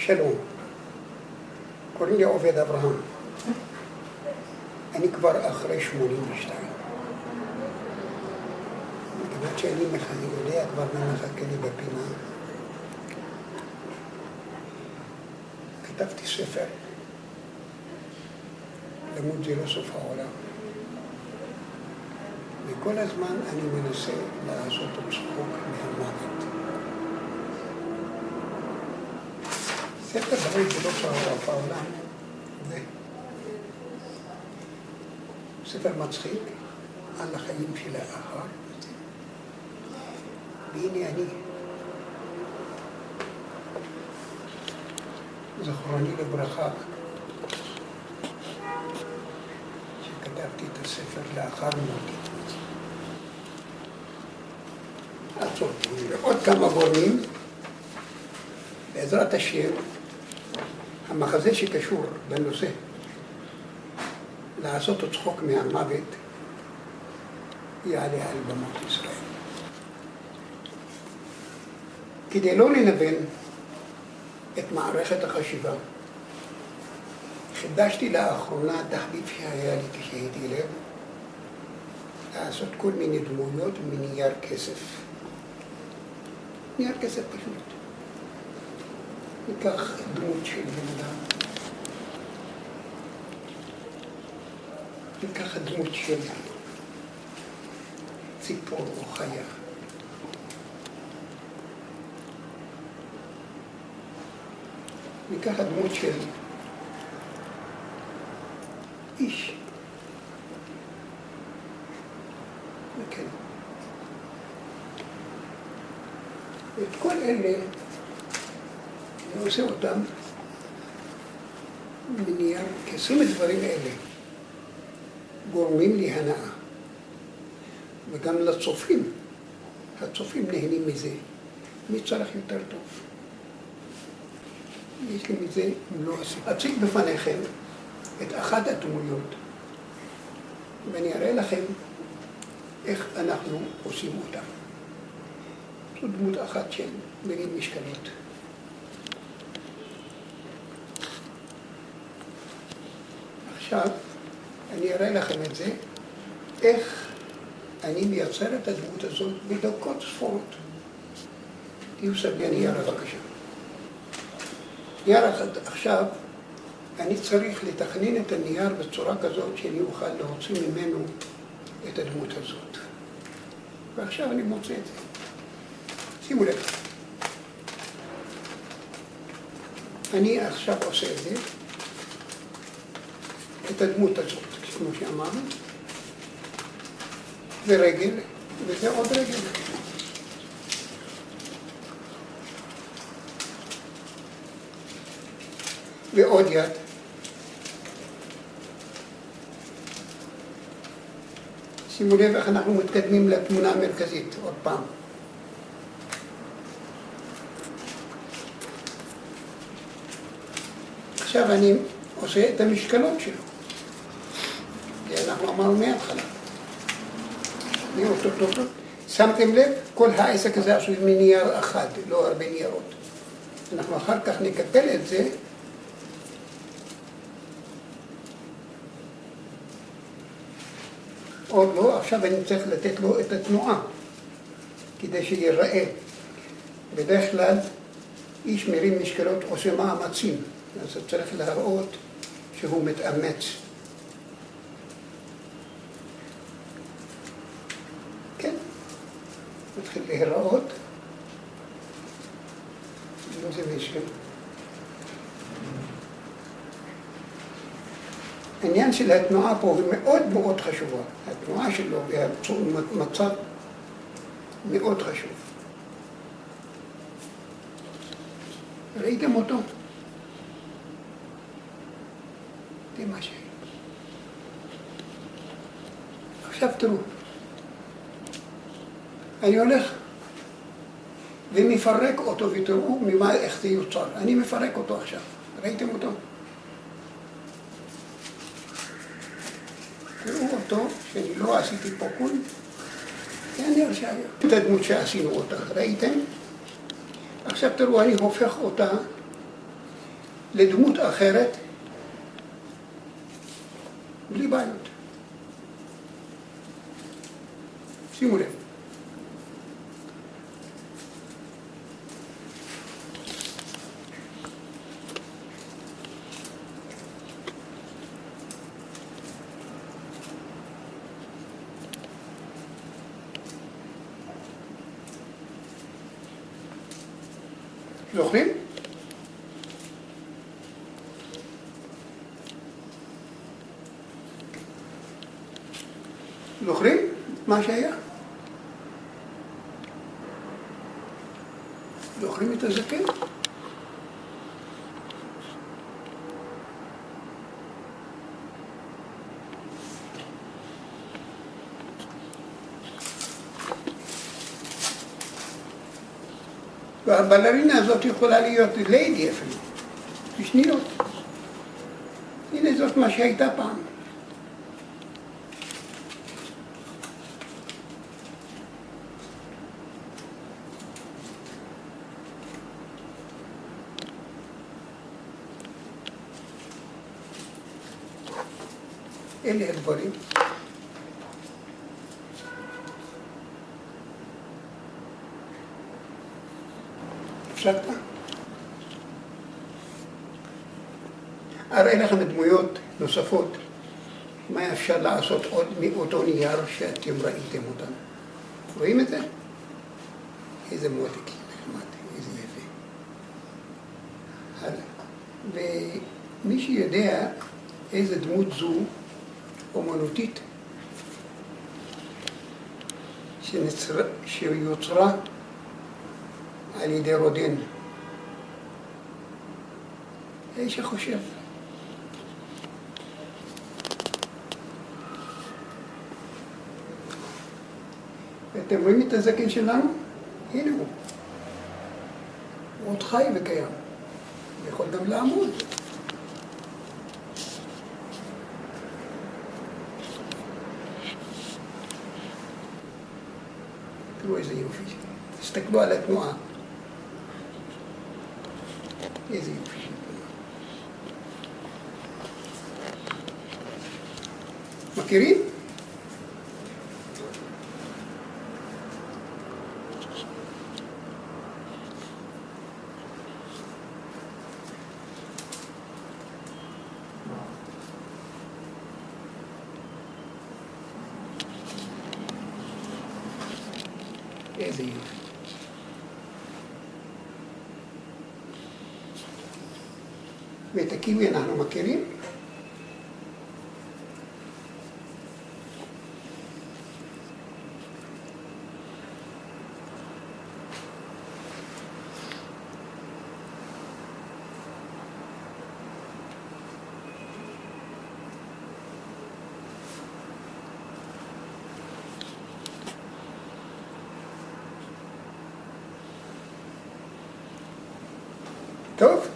שלום, קוראים לי עובד אברהם. אני כבר אחרי 82. מכיוון שאני יודע כבר מה מחכה לי בפינה. כתבתי ספר, למות זה לא סוף העולם. וכל הזמן אני מנסה לעשות צחוק מהמוות. ספר דברים זה לא סוף העולם, זה ספר מצחיק על החיים של האחר. והנה אני, זכרוני לברכה, שכתבתי את הספר לאחר מותי. עוד כמה גורמים, בעזרת השם, המחזה שקשור בנושא לעשות צחוק מהמוות יעלה על במות ישראל. כדי לא לנוון את מערכת החשיבה, חידשתי לאחרונה תחביב שהיה לי כשהייתי ילד, לעשות כל מיני דמויות מנייר כסף. נייר כסף פשוט. ניקח דמות של בן אדם. ניקח דמות של ציפור או חיה. ניקח דמות של איש. וכן. את כל אלה אני עושה אותם מנייר, כ20 הדברים האלה גורמים לי הנאה. וגם לצופים, הצופים נהנים מזה. מי צריך יותר טוב? יש לי מזה לא עשיתי. אציג בפניכם את אחת הדמויות, ואני אראה לכם איך אנחנו עושים אותה. זו דמות אחת של מילים משקלות. עכשיו אני אראה לכם את זה, איך אני מייצר את הדמות הזאת בדקות ספורות. תהיו סבלני, יאללה בבקשה. עכשיו אני צריך לתכנן את הנייר בצורה כזאת שאני אוכל להוציא ממנו את הדמות הזאת. ועכשיו אני מוצא את זה. שימו לב. אני עכשיו עושה את זה, את הדמות הזאת, כמו שאמרנו, ורגל, וזה עוד רגל. ועוד יד. שימו לב איך אנחנו מתקדמים לתמונה המרכזית, עוד פעם. עכשיו אני עושה את המשקלות שלו. אנחנו אמרנו מההתחלה. שמתם לב, כל העסק הזה עשוי מנייר אחד, לא הרבה ניירות. אנחנו אחר כך נקפל את זה עוד לא, עכשיו אני צריך לתת לו את התנועה כדי שיראה. בדרך כלל איש מרים משקלות עושה מאמצים, אז צריך להראות שהוא מתאמץ. כן, מתחיל להיראות. זה משקל. העניין של התנועה פה הוא מאוד מאוד חשובה. התנועה שלו והמצב מאוד חשוב. ראיתם אותו? זה מה שהיה. עכשיו תראו. אני הולך ומפרק אותו ותראו איך זה יוצר. אני מפרק אותו עכשיו. ראיתם אותו? תראו אותו, שאני לא עשיתי פה כול, אני הרשעה. את הדמות שעשינו אותה, ראיתם? עכשיו תראו, אני הופך אותה לדמות אחרת בלי בעיות. שימו לב. זוכרים? זוכרים מה שהיה? זוכרים את הזקן? והבלרינה הזאת יכולה להיות ליידי אפילו, בשניות. הנה זאת מה שהייתה פעם. אלה הדברים. הפסקת? אראה לכם דמויות נוספות, מה אפשר לעשות עוד מאותו נייר שאתם ראיתם אותם. רואים את זה? איזה מותק, נחמד, איזה יפה. הלאה. ומי שיודע איזה דמות זו אומנותית שיוצרה על ידי רודן. איש שחושב. ואתם רואים את הזקן שלנו? הנה הוא. הוא עוד חי וקיים. הוא יכול גם לעמוד. תראו איזה יופי. תסתכלו על התנועה. איזה יופי של תנועה. מכירים? איזה יופי. ואת הקיווי אנחנו מכירים? טוב.